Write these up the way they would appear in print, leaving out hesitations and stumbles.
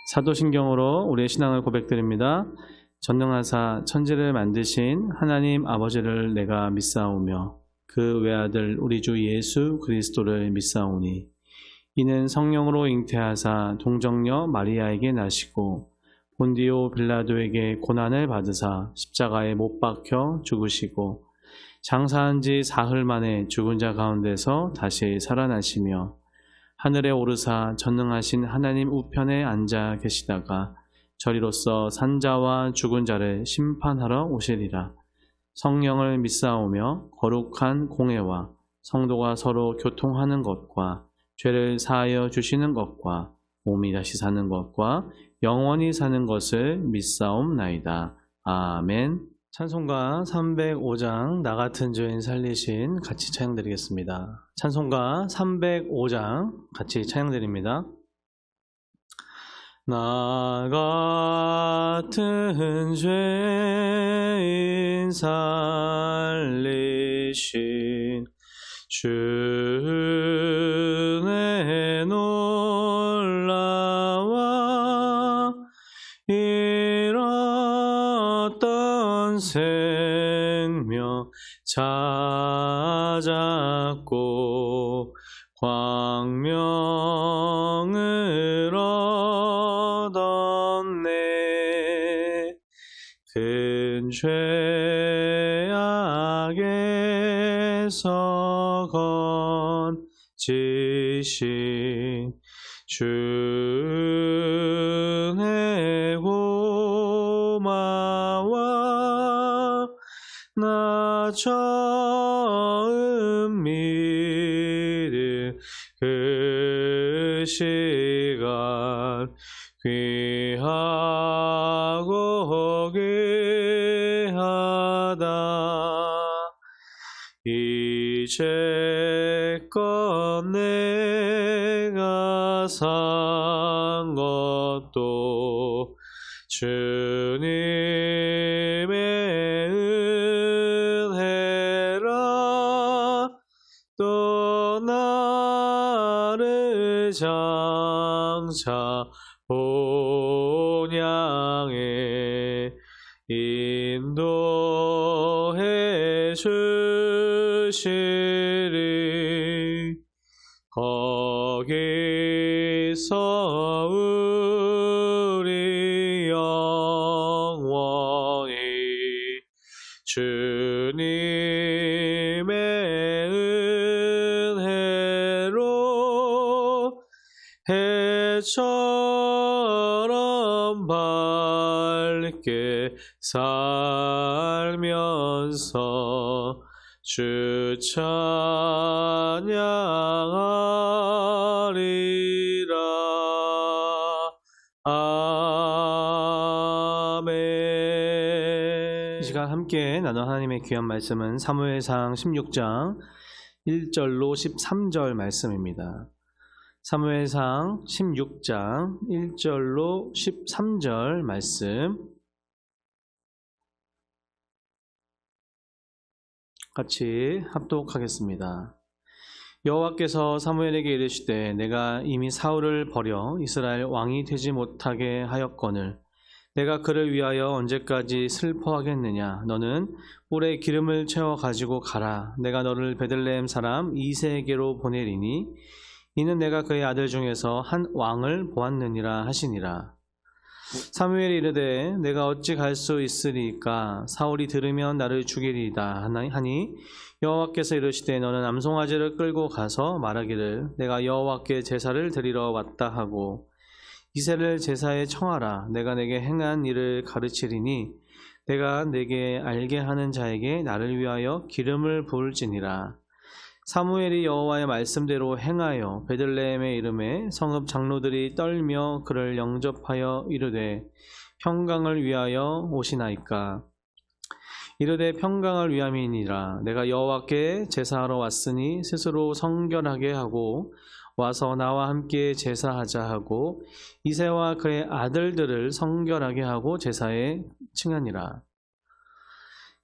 사도신경으로 우리의 신앙을 고백드립니다. 전능하사 천지를 만드신 하나님 아버지를 내가 믿사오며 그 외아들 우리 주 예수 그리스도를 믿사오니 이는 성령으로 잉태하사 동정녀 마리아에게 나시고 본디오 빌라도에게 고난을 받으사 십자가에 못 박혀 죽으시고 장사한 지 사흘 만에 죽은 자 가운데서 다시 살아나시며 하늘에 오르사 전능하신 하나님 우편에 앉아 계시다가 저리로서 산자와 죽은 자를 심판하러 오시리라. 성령을 믿사오며 거룩한 공회와 성도가 서로 교통하는 것과 죄를 사하여 주시는 것과 몸이 다시 사는 것과 영원히 사는 것을 믿사옵나이다. 아멘. 찬송가 305장 나 같은 죄인 살리신 같이 찬양드리겠습니다. 찬송가 305장 같이 찬양드립니다. 나 같은 죄인 살리신 주의 놀라와 잃었던 생명 찾았고 광명을 얻었네. 큰 죄악에서 건지신 주의 고마워. 나 처음 믿은 그 시간 귀하고 귀하다. 이제껏 내가 산 것도 주님의 은혜라. 또 나를 장차 본향에 인도해 주시리. 거기서 우리 영원히 주님의 은혜로 해처럼 밝게 살면서 주 찬양하리라. 아멘. 이 시간 함께 나눈 하나님의 귀한 말씀은 사무엘상 16장 1절로 13절 말씀입니다. 사무엘상 16장 1절로 13절 말씀 같이 합독하겠습니다. 여호와께서 사무엘에게 이르시되 내가 이미 사울을 버려 이스라엘 왕이 되지 못하게 하였거늘 내가 그를 위하여 언제까지 슬퍼하겠느냐. 너는 뿔에 기름을 채워 가지고 가라. 내가 너를 베들레헴 사람 이새에게로 보내리니 이는 내가 그의 아들 중에서 한 왕을 보았느니라 하시니라. 사무엘이 이르되 내가 어찌 갈 수 있으리까. 사울이 들으면 나를 죽이리이다 하니 여호와께서 이르시되 너는 암송아지를 끌고 가서 말하기를 내가 여호와께 제사를 드리러 왔다 하고 이새를 제사에 청하라. 내가 내게 행한 일을 가르치리니 내가 내게 알게 하는 자에게 나를 위하여 기름을 부을지니라. 사무엘이 여호와의 말씀대로 행하여 베들레헴에 이르매 성읍 장로들이 떨며 그를 영접하여 이르되 평강을 위하여 오시나이까. 이르되 평강을 위함이니라. 내가 여호와께 제사하러 왔으니 스스로 성결하게 하고 와서 나와 함께 제사하자 하고 이새와 그의 아들들을 성결하게 하고 제사에 칭하니라.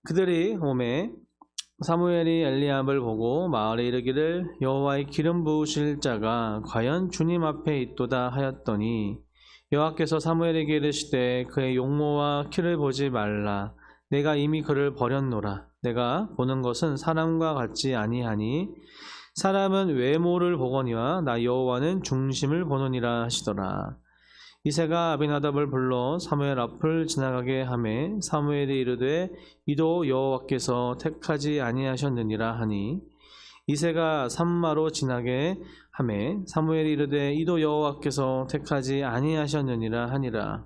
그들이 오매 사무엘이 엘리압을 보고 마을에 이르기를 여호와의 기름 부으실 자가 과연 주님 앞에 있도다 하였더니 여호와께서 사무엘에게 이르시되 그의 용모와 키를 보지 말라. 내가 이미 그를 버렸노라. 내가 보는 것은 사람과 같지 아니하니 사람은 외모를 보거니와 나 여호와는 중심을 보느니라 하시더라. 이새가 아비나답을 불러 사무엘 앞을 지나가게 하매 사무엘이 이르되 이도 여호와께서 택하지 아니하셨느니라 하니 이새가 산마로 지나게 하매 사무엘이 이르되 이도 여호와께서 택하지 아니하셨느니라 하니라.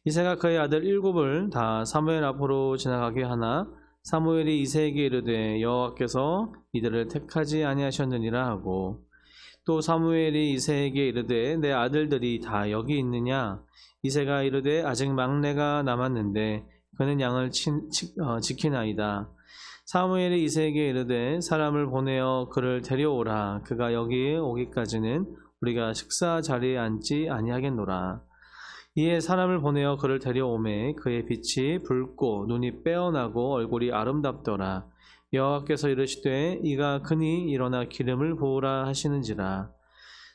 이새가 그의 아들 7을 다 사무엘 앞으로 지나가게 하나 사무엘이 이새에게 이르되 여호와께서 이들을 택하지 아니하셨느니라 하고 또 사무엘이 이새에게 이르되 내 아들들이 다 여기 있느냐? 이새가 이르되 아직 막내가 남았는데 그는 양을 지키나이다. 사무엘이 이새에게 이르되 사람을 보내어 그를 데려오라. 그가 여기에 오기까지는 우리가 식사 자리에 앉지 아니하겠노라. 이에 사람을 보내어 그를 데려오매 그의 빛이 붉고 눈이 빼어나고 얼굴이 아름답더라. 여호와께서 이르시되 이가 그니 일어나 기름을 부으라 하시는지라.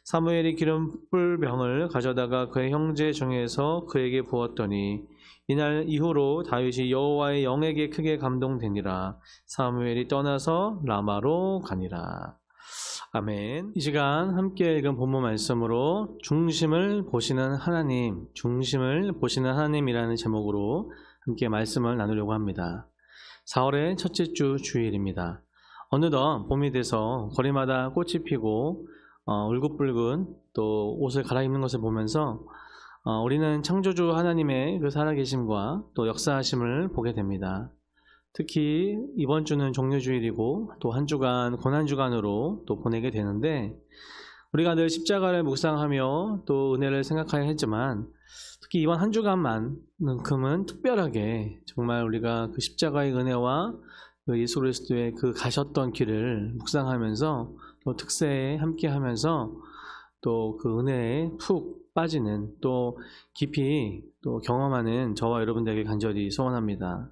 사무엘이 기름불 병을 가져다가 그의 형제 중에서 그에게 부었더니 이날 이후로 다윗이 여호와의 영에게 크게 감동되니라. 사무엘이 떠나서 라마로 가니라. 아멘. 이 시간 함께 읽은 본문 말씀으로 중심을 보시는 하나님, 중심을 보시는 하나님이라는 제목으로 함께 말씀을 나누려고 합니다. 4월의 첫째 주 주일입니다. 어느덧 봄이 돼서 거리마다 꽃이 피고 울긋불긋 또 옷을 갈아입는 것을 보면서 우리는 창조주 하나님의 그 살아계심과 또 역사하심을 보게 됩니다. 특히 이번 주는 종료주일이고 또 한 주간 고난주간으로 또 보내게 되는데 우리가 늘 십자가를 묵상하며 또 은혜를 생각해야 했지만 특히 이번 한 주간만큼은 특별하게 정말 우리가 그 십자가의 은혜와 그 예수 그리스도의 그 가셨던 길을 묵상하면서 또 특세에 함께하면서 또 그 은혜에 푹 빠지는 또 깊이 또 경험하는 저와 여러분들에게 간절히 소원합니다.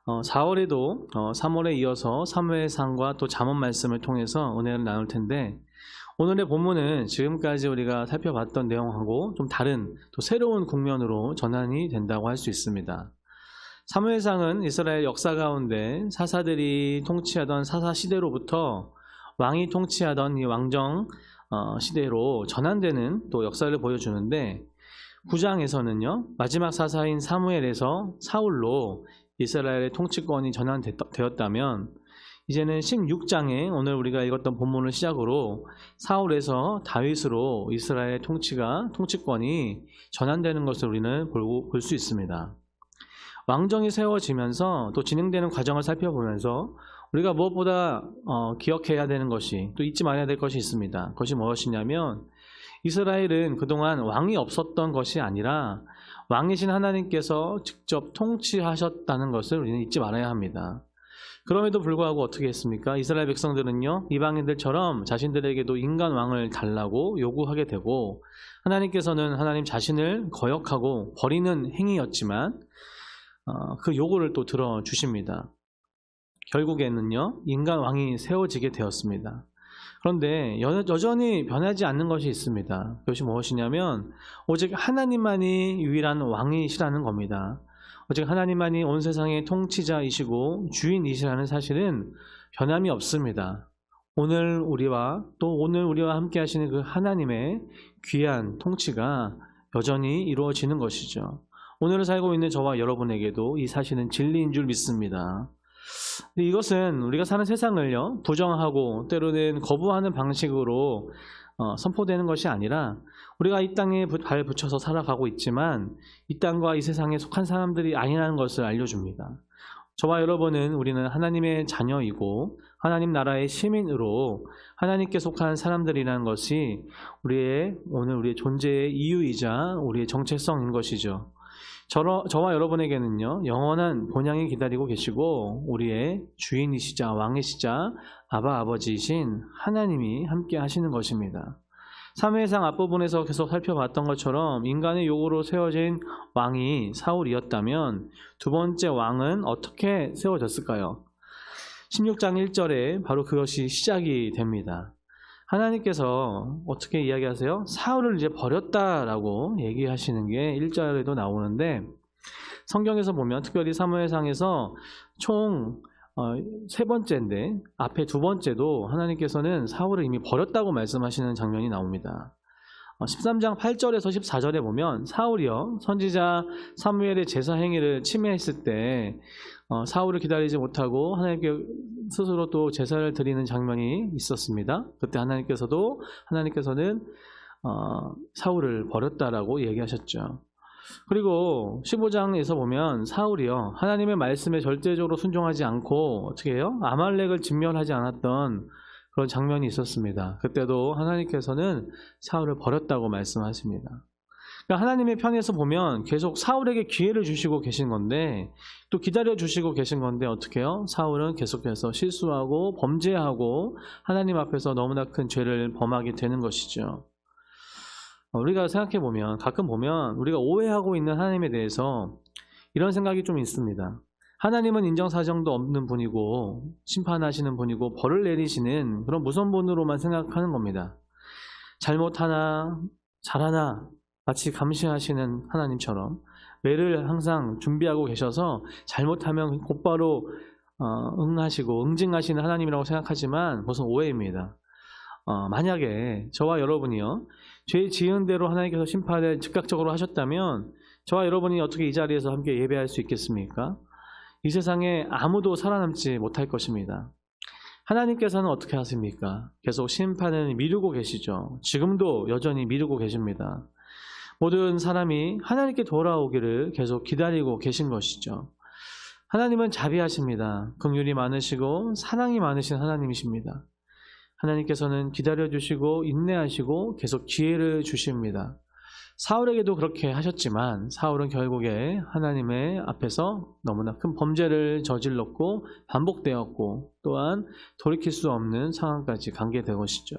4월에도 3월에 이어서 사무엘상과 또 잠언 말씀을 통해서 은혜를 나눌 텐데 오늘의 본문은 지금까지 우리가 살펴봤던 내용하고 좀 다른 또 새로운 국면으로 전환이 된다고 할 수 있습니다. 사무엘상은 이스라엘 역사 가운데 사사들이 통치하던 사사 시대로부터 왕이 통치하던 이 왕정 시대로 전환되는 또 역사를 보여주는데 9장에서는요 마지막 사사인 사무엘에서 사울로 이스라엘의 통치권이 전환되었다면 이제는 16장에 오늘 우리가 읽었던 본문을 시작으로 사울에서 다윗으로 이스라엘의 통치권이 전환되는 것을 우리는 볼 수 있습니다. 왕정이 세워지면서 또 진행되는 과정을 살펴보면서 우리가 무엇보다 기억해야 되는 것이 또 잊지 말아야 될 것이 있습니다. 그것이 무엇이냐면 이스라엘은 그동안 왕이 없었던 것이 아니라 왕이신 하나님께서 직접 통치하셨다는 것을 우리는 잊지 말아야 합니다. 그럼에도 불구하고 어떻게 했습니까? 이스라엘 백성들은요 이방인들처럼 자신들에게도 인간 왕을 달라고 요구하게 되고 하나님께서는 하나님 자신을 거역하고 버리는 행위였지만 그 요구를 또 들어주십니다. 결국에는요 인간 왕이 세워지게 되었습니다. 그런데 여전히 변하지 않는 것이 있습니다. 그것이 무엇이냐면 오직 하나님만이 유일한 왕이시라는 겁니다. 오직 하나님만이 온 세상의 통치자이시고 주인이시라는 사실은 변함이 없습니다. 오늘 우리와 함께 하시는 그 하나님의 귀한 통치가 여전히 이루어지는 것이죠. 오늘을 살고 있는 저와 여러분에게도 이 사실은 진리인 줄 믿습니다. 이것은 우리가 사는 세상을요 부정하고 때로는 거부하는 방식으로 선포되는 것이 아니라 우리가 이 땅에 발 붙여서 살아가고 있지만 이 땅과 이 세상에 속한 사람들이 아니라는 것을 알려줍니다. 저와 여러분은 우리는 하나님의 자녀이고 하나님 나라의 시민으로 하나님께 속한 사람들이라는 것이 오늘 우리의 존재의 이유이자 우리의 정체성인 것이죠. 저와 여러분에게는요 영원한 본향이 기다리고 계시고 우리의 주인이시자 왕이시자 아버지이신 하나님이 함께 하시는 것입니다. 사무엘상 앞부분에서 계속 살펴봤던 것처럼 인간의 요구로 세워진 왕이 사울이었다면 두 번째 왕은 어떻게 세워졌을까요? 16장 1절에 바로 그것이 시작이 됩니다. 하나님께서 어떻게 이야기하세요? 사울을 이제 버렸다라고 얘기하시는 게 1절에도 나오는데, 성경에서 보면 특별히 사무엘상에서 총 세 번째인데 앞에 두 번째도 하나님께서는 사울을 이미 버렸다고 말씀하시는 장면이 나옵니다. 13장 8절에서 14절에 보면 사울이요 선지자 사무엘의 제사 행위를 침해했을 때 사울을 기다리지 못하고 하나님께 스스로 또 제사를 드리는 장면이 있었습니다. 그때 하나님께서는 사울을 버렸다라고 얘기하셨죠. 그리고 15장에서 보면 사울이요 하나님의 말씀에 절대적으로 순종하지 않고 어떻게 해요? 아말렉을 진멸하지 않았던 그런 장면이 있었습니다. 그때도 하나님께서는 사울을 버렸다고 말씀하십니다. 그러니까 하나님의 편에서 보면 계속 사울에게 기회를 주시고 계신 건데, 또 기다려 주시고 계신 건데 어떻게 해요? 사울은 계속해서 실수하고 범죄하고 하나님 앞에서 너무나 큰 죄를 범하게 되는 것이죠. 우리가 생각해 보면, 가끔 보면 우리가 오해하고 있는 하나님에 대해서 이런 생각이 좀 있습니다. 하나님은 인정사정도 없는 분이고 심판하시는 분이고 벌을 내리시는 그런 무선분으로만 생각하는 겁니다. 잘못하나 잘하나 마치 감시하시는 하나님처럼 매를 항상 준비하고 계셔서 잘못하면 곧바로 응하시고 응징하시는 하나님이라고 생각하지만 그것은 오해입니다. 만약에 저와 여러분이요 죄 지은 대로 하나님께서 심판을 즉각적으로 하셨다면 저와 여러분이 어떻게 이 자리에서 함께 예배할 수 있겠습니까? 이 세상에 아무도 살아남지 못할 것입니다. 하나님께서는 어떻게 하십니까? 계속 심판을 미루고 계시죠. 지금도 여전히 미루고 계십니다. 모든 사람이 하나님께 돌아오기를 계속 기다리고 계신 것이죠. 하나님은 자비하십니다. 긍휼이 많으시고 사랑이 많으신 하나님이십니다. 하나님께서는 기다려주시고 인내하시고 계속 기회를 주십니다. 사울에게도 그렇게 하셨지만 사울은 결국에 하나님의 앞에서 너무나 큰 범죄를 저질렀고 반복되었고 또한 돌이킬 수 없는 상황까지 간게 된 것이죠.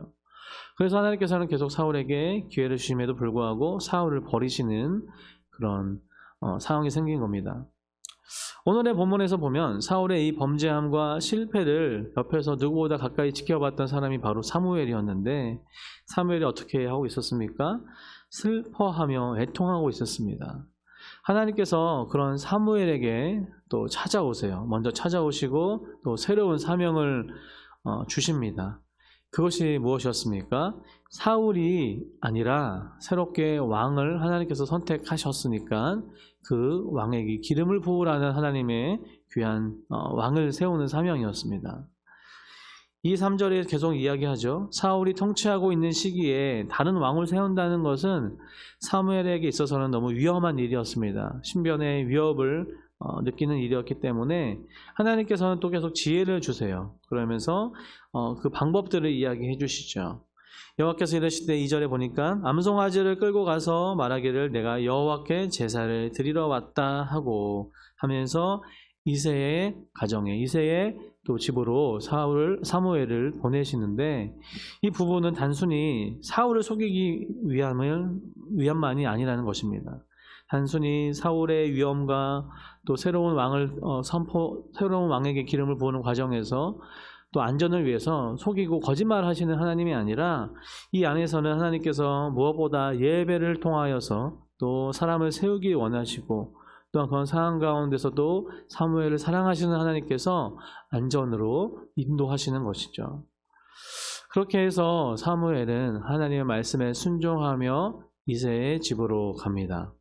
그래서 하나님께서는 계속 사울에게 기회를 주심에도 불구하고 사울을 버리시는 그런 상황이 생긴 겁니다. 오늘의 본문에서 보면 사울의 이 범죄함과 실패를 옆에서 누구보다 가까이 지켜봤던 사람이 바로 사무엘이었는데, 사무엘이 어떻게 하고 있었습니까? 슬퍼하며 애통하고 있었습니다. 하나님께서 그런 사무엘에게 또 찾아오세요. 먼저 찾아오시고 또 새로운 사명을 주십니다. 그것이 무엇이었습니까? 사울이 아니라 새롭게 왕을 하나님께서 선택하셨으니까 그 왕에게 기름을 부으라는 하나님의 귀한 왕을 세우는 사명이었습니다. 이 3절에 계속 이야기하죠. 사울이 통치하고 있는 시기에 다른 왕을 세운다는 것은 사무엘에게 있어서는 너무 위험한 일이었습니다. 신변의 위협을 느끼는 일이었기 때문에 하나님께서는 또 계속 지혜를 주세요. 그러면서 그 방법들을 이야기해 주시죠. 여호와께서 이르시되 2절에 보니까 암송아지를 끌고 가서 말하기를 내가 여호와께 제사를 드리러 왔다 하고 하면서 이새의 가정에 이새의 또 집으로 사무엘을 보내시는데, 이 부분은 단순히 사울을 속이기 위함만이 아니라는 것입니다. 단순히 사울의 위험과 또 새로운 왕에게 기름을 부으는 과정에서 또 안전을 위해서 속이고 거짓말하시는 하나님이 아니라 이 안에서는 하나님께서 무엇보다 예배를 통하여서 또 사람을 세우기 원하시고 또한 그런 상황 가운데서도 사무엘을 사랑하시는 하나님께서 안전으로 인도하시는 것이죠. 그렇게 해서 사무엘은 하나님의 말씀에 순종하며 이새의 집으로 갑니다.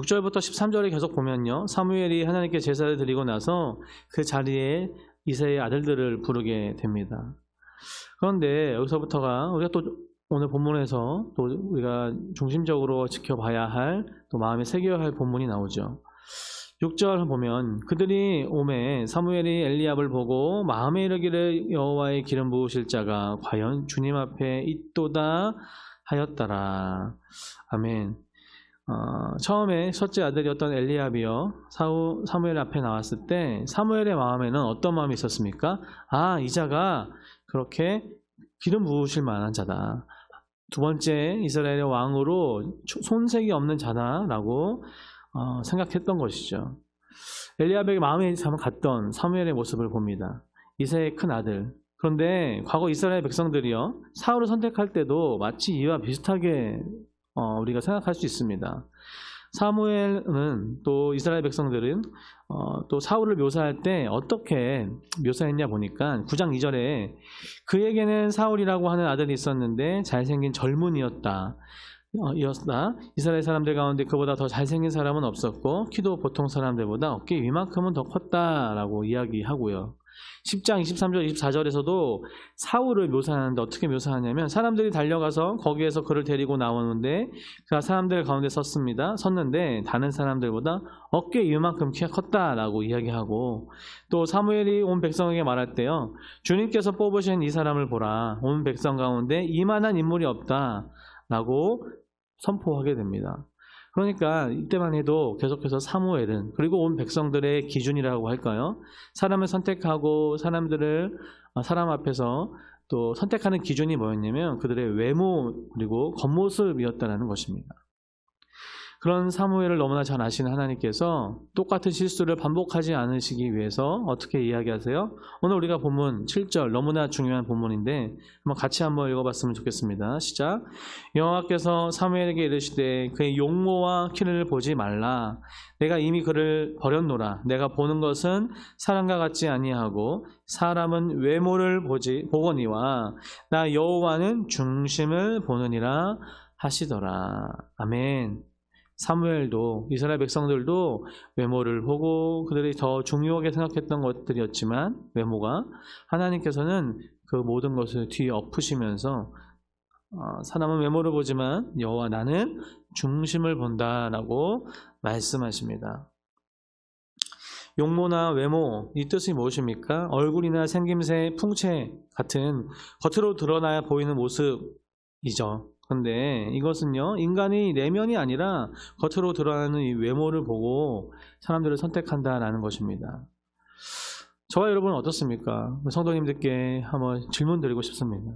6절부터 13절에 계속 보면요, 사무엘이 하나님께 제사를 드리고 나서 그 자리에 이새의 아들들을 부르게 됩니다. 그런데 여기서부터가 우리가 또 오늘 본문에서 또 우리가 중심적으로 지켜봐야 할, 또 마음에 새겨야 할 본문이 나오죠. 6절 보면 그들이 오매 사무엘이 엘리압을 보고 마음에 이르기를 여호와의 기름 부으실 자가 과연 주님 앞에 있도다 하였더라. 아멘. 처음에 첫째 아들이었던 엘리압이요 사무엘 앞에 나왔을 때 사무엘의 마음에는 어떤 마음이 있었습니까? 이 자가 그렇게 기름 부으실 만한 자다. 두 번째 이스라엘의 왕으로 손색이 없는 자다라고 생각했던 것이죠. 엘리압에게 마음에 갔던 사무엘의 모습을 봅니다. 이새의 큰 아들, 그런데 과거 이스라엘 백성들이요, 사울을 선택할 때도 마치 이와 비슷하게 우리가 생각할 수 있습니다. 사무엘은 또 이스라엘 백성들은 또 사울을 묘사할 때 어떻게 묘사했냐 보니까 9장 2절에 그에게는 사울이라고 하는 아들이 있었는데 잘생긴 젊은이였다. 이스라엘 사람들 가운데 그보다 더 잘생긴 사람은 없었고 키도 보통 사람들보다 어깨 위만큼은 더 컸다라고 이야기하고요. 10장 23절 24절에서도 사울을 묘사하는데 어떻게 묘사하냐면 사람들이 달려가서 거기에서 그를 데리고 나오는데 그가 사람들 가운데 섰는데 다른 사람들보다 어깨 위만큼 키가 컸다라고 이야기하고, 또 사무엘이 온 백성에게 말할 때요, 주님께서 뽑으신 이 사람을 보라, 온 백성 가운데 이만한 인물이 없다라고 선포하게 됩니다. 그러니까 이때만 해도 계속해서 사무엘은, 그리고 온 백성들의 기준이라고 할까요? 사람을 선택하고 사람 앞에서 또 선택하는 기준이 뭐였냐면 그들의 외모 그리고 겉모습이었다는 것입니다. 그런 사무엘을 너무나 잘 아시는 하나님께서 똑같은 실수를 반복하지 않으시기 위해서 어떻게 이야기하세요? 오늘 우리가 본문 7절, 너무나 중요한 본문인데 같이 한번 읽어봤으면 좋겠습니다. 시작. 여호와께서 사무엘에게 이르시되 그의 용모와 키를 보지 말라. 내가 이미 그를 버렸노라. 내가 보는 것은 사람과 같지 아니하고 사람은 외모를 보거니와 나 여호와는 중심을 보느니라 하시더라. 아멘. 사무엘도, 이스라엘 백성들도 외모를 보고 그들이 더 중요하게 생각했던 것들이었지만, 외모가, 하나님께서는 그 모든 것을 뒤엎으시면서 사람은 외모를 보지만 여호와 나는 중심을 본다라고 말씀하십니다. 용모나 외모, 이 뜻이 무엇입니까? 얼굴이나 생김새, 풍채 같은 겉으로 드러나야 보이는 모습이죠. 그런데 이것은요, 인간의 내면이 아니라 겉으로 드러나는 이 외모를 보고 사람들을 선택한다라는 것입니다. 저와 여러분은 어떻습니까? 성도님들께 한번 질문 드리고 싶습니다.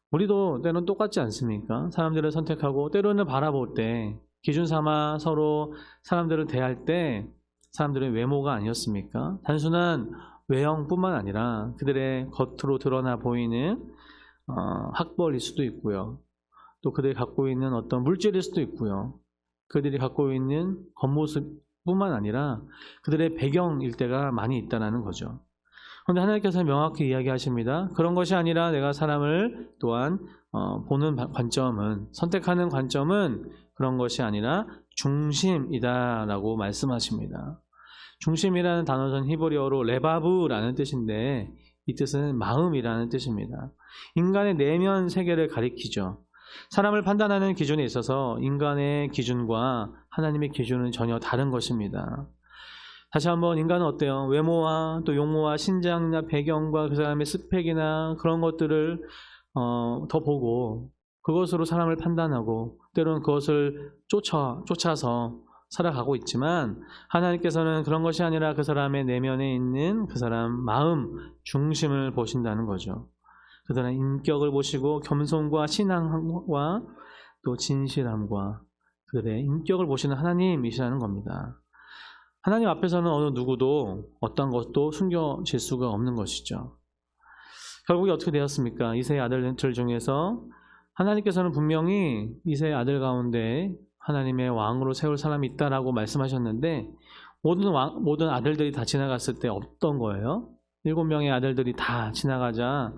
우리도 때로는 똑같지 않습니까? 사람들을 선택하고 때로는 바라볼 때 기준 삼아 서로 사람들을 대할 때 사람들의 외모가 아니었습니까? 단순한 외형뿐만 아니라 그들의 겉으로 드러나 보이는 학벌일 수도 있고요. 또 그들이 갖고 있는 어떤 물질일 수도 있고요. 그들이 갖고 있는 겉모습뿐만 아니라 그들의 배경일 때가 많이 있다는 거죠. 그런데 하나님께서 명확히 이야기하십니다. 그런 것이 아니라 내가 사람을 또한 보는 관점은, 선택하는 관점은 그런 것이 아니라 중심이다라고 말씀하십니다. 중심이라는 단어는 히브리어로 레바브라는 뜻인데 이 뜻은 마음이라는 뜻입니다. 인간의 내면 세계를 가리키죠. 사람을 판단하는 기준에 있어서 인간의 기준과 하나님의 기준은 전혀 다른 것입니다. 다시 한번, 인간은 어때요? 외모와 또 용모와 신장이나 배경과 그 사람의 스펙이나 그런 것들을 더 보고 그것으로 사람을 판단하고 때로는 그것을 쫓아서 살아가고 있지만, 하나님께서는 그런 것이 아니라 그 사람의 내면에 있는 그 사람 마음 중심을 보신다는 거죠. 그들의 인격을 보시고 겸손과 신앙과 또 진실함과 그들의 인격을 보시는 하나님이시라는 겁니다. 하나님 앞에서는 어느 누구도 어떤 것도 숨겨질 수가 없는 것이죠. 결국에 어떻게 되었습니까? 이새의 아들들 중에서 하나님께서는 분명히 이새의 아들 가운데 하나님의 왕으로 세울 사람이 있다라고 말씀하셨는데, 모든 아들들이 다 지나갔을 때 어떤 거예요? 7명의 아들들이 다 지나가자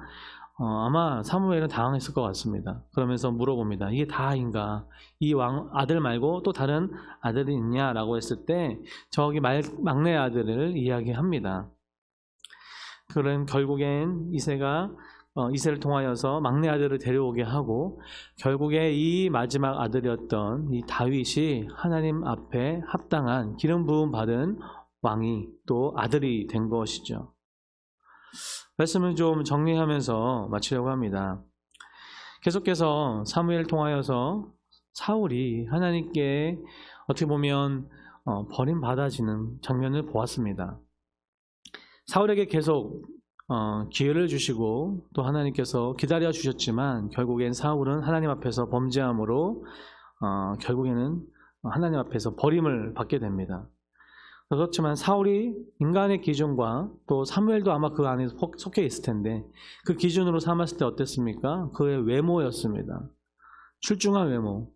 아마 사무엘은 당황했을 것 같습니다. 그러면서 물어봅니다. 이게 다인가? 이 아들 말고 또 다른 아들이 있냐라고 했을 때 저기 막내 아들을 이야기합니다. 그런 결국엔 이새를 통하여서 막내 아들을 데려오게 하고, 결국에 이 마지막 아들이었던 이 다윗이 하나님 앞에 합당한 기름 부음 받은 왕이 또 아들이 된 것이죠. 말씀을 좀 정리하면서 마치려고 합니다. 계속해서 사무엘을 통하여서 사울이 하나님께 어떻게 보면 버림받아지는 장면을 보았습니다. 사울에게 계속 기회를 주시고 또 하나님께서 기다려 주셨지만 결국엔 사울은 하나님 앞에서 범죄함으로 결국에는 하나님 앞에서 버림을 받게 됩니다. 그렇지만 사울이 인간의 기준과 또 사무엘도 아마 그 안에 속해 있을 텐데 그 기준으로 삼았을 때 어땠습니까? 그의 외모였습니다. 출중한 외모.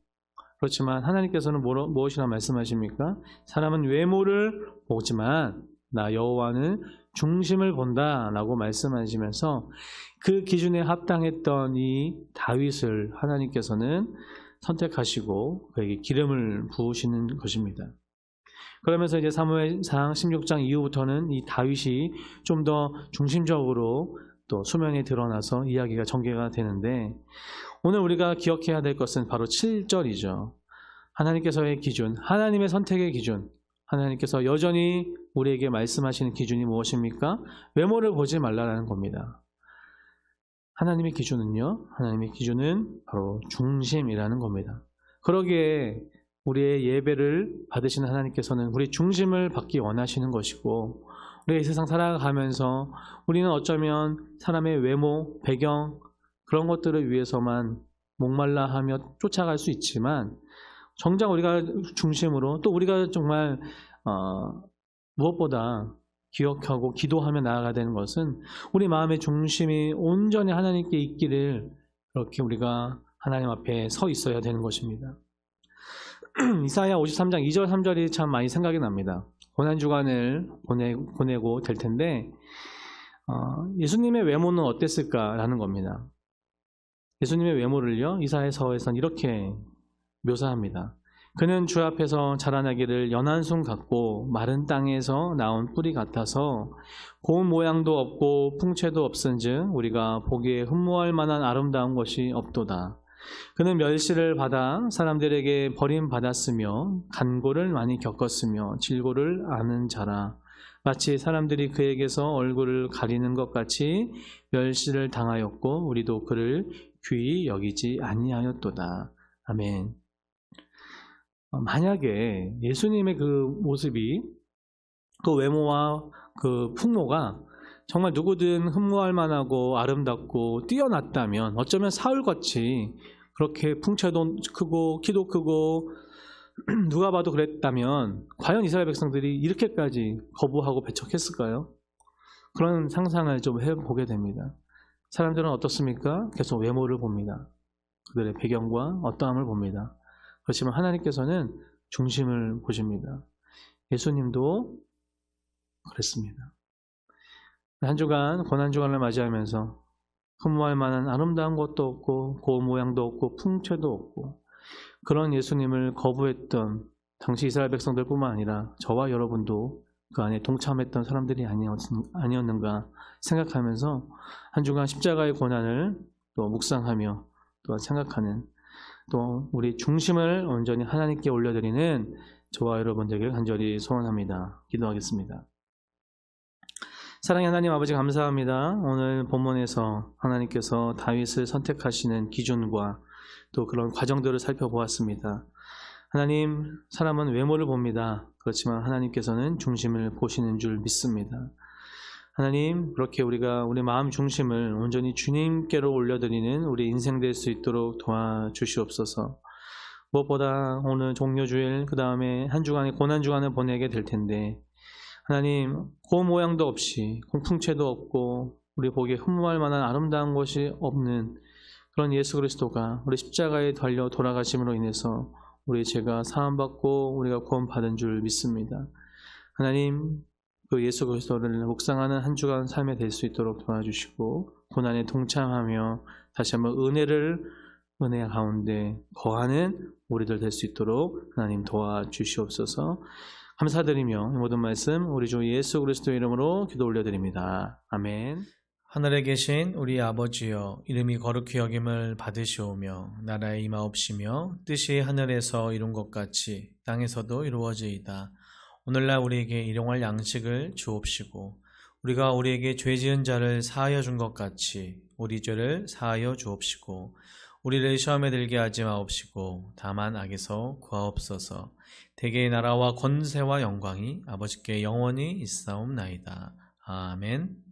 그렇지만 하나님께서는 무엇이라 말씀하십니까? 사람은 외모를 보지만 나 여호와는 중심을 본다라고 말씀하시면서 그 기준에 합당했던 이 다윗을 하나님께서는 선택하시고 그에게 기름을 부으시는 것입니다. 그러면서 이제 사무엘상 16장 이후부터는 이 다윗이 좀 더 중심적으로 또 수면에 드러나서 이야기가 전개가 되는데 오늘 우리가 기억해야 될 것은 바로 7절이죠. 하나님께서의 기준, 하나님의 선택의 기준, 하나님께서 여전히 우리에게 말씀하시는 기준이 무엇입니까? 외모를 보지 말라라는 겁니다. 하나님의 기준은요, 하나님의 기준은 바로 중심이라는 겁니다. 그러기에 우리의 예배를 받으시는 하나님께서는 우리 중심을 받기 원하시는 것이고 우리가 이 세상 살아가면서 우리는 어쩌면 사람의 외모, 배경 그런 것들을 위해서만 목말라 하며 쫓아갈 수 있지만 정작 우리가 중심으로 또 우리가 정말 무엇보다 기억하고 기도하며 나아가야 되는 것은 우리 마음의 중심이 온전히 하나님께 있기를 그렇게 우리가 하나님 앞에 서 있어야 되는 것입니다. 이사야 53장 2절 3절이 참 많이 생각이 납니다. 고난주간을 보내고 될 텐데 예수님의 외모는 어땠을까라는 겁니다. 예수님의 외모를요 이사야서에서는 이렇게 묘사합니다. 그는 주 앞에서 자라나기를 연한 순 같고 마른 땅에서 나온 뿌리 같아서 고운 모양도 없고 풍채도 없은즉 우리가 보기에 흠모할 만한 아름다운 것이 없도다. 그는 멸시를 받아 사람들에게 버림받았으며 간고를 많이 겪었으며 질고를 아는 자라. 마치 사람들이 그에게서 얼굴을 가리는 것 같이 멸시를 당하였고 우리도 그를 귀히 여기지 아니하였도다. 아멘. 만약에 예수님의 그 모습이 그 외모와 그 풍모가 정말 누구든 흠모할 만하고 아름답고 뛰어났다면 어쩌면 사울같이 그렇게 풍채도 크고 키도 크고 누가 봐도 그랬다면 과연 이스라엘 백성들이 이렇게까지 거부하고 배척했을까요? 그런 상상을 좀 해보게 됩니다. 사람들은 어떻습니까? 계속 외모를 봅니다. 그들의 배경과 어떠함을 봅니다. 그렇지만 하나님께서는 중심을 보십니다. 예수님도 그랬습니다. 한 주간 고난주간을 맞이하면서 흠모할 만한 아름다운 것도 없고 고운 모양도 없고 풍채도 없고 그런 예수님을 거부했던 당시 이스라엘 백성들뿐만 아니라 저와 여러분도 그 안에 동참했던 사람들이 아니었는가 생각하면서 한 주간 십자가의 고난을 또 묵상하며 또 생각하는 또 우리 중심을 온전히 하나님께 올려드리는 저와 여러분 되길 간절히 소원합니다. 기도하겠습니다. 사랑의 하나님 아버지 감사합니다. 오늘 본문에서 하나님께서 다윗을 선택하시는 기준과 또 그런 과정들을 살펴보았습니다. 하나님, 사람은 외모를 봅니다. 그렇지만 하나님께서는 중심을 보시는 줄 믿습니다. 하나님, 그렇게 우리가 우리 마음 중심을 온전히 주님께로 올려드리는 우리 인생 될 수 있도록 도와주시옵소서. 무엇보다 오늘 종료주일 그 다음에 한 주간의 고난주간을 보내게 될 텐데 하나님, 고운 모양도 없이 풍채도 없고 우리 보기에 흠모할 만한 아름다운 것이 없는 그런 예수 그리스도가 우리 십자가에 달려 돌아가심으로 인해서 우리 죄가 사함받고 우리가 구원받은 줄 믿습니다. 하나님, 그 예수 그리스도를 묵상하는 한 주간 삶에 될 수 있도록 도와주시고 고난에 동참하며 다시 한번 은혜 가운데 거하는 우리들 될 수 있도록 하나님 도와주시옵소서. 감사드리며 이 모든 말씀 우리 주 예수 그리스도의 이름으로 기도 올려드립니다. 아멘. 하늘에 계신 우리 아버지여, 이름이 거룩히 여김을 받으시오며 나라의 임하옵시며 뜻이 하늘에서 이룬 것 같이 땅에서도 이루어지이다. 오늘날 우리에게 일용할 양식을 주옵시고 우리가 우리에게 죄 지은 자를 사하여 준 것 같이 우리 죄를 사하여 주옵시고 우리를 시험에 들게 하지 마옵시고 다만 악에서 구하옵소서. 대개의 나라와 권세와 영광이 아버지께 영원히 있사옵나이다. 아멘.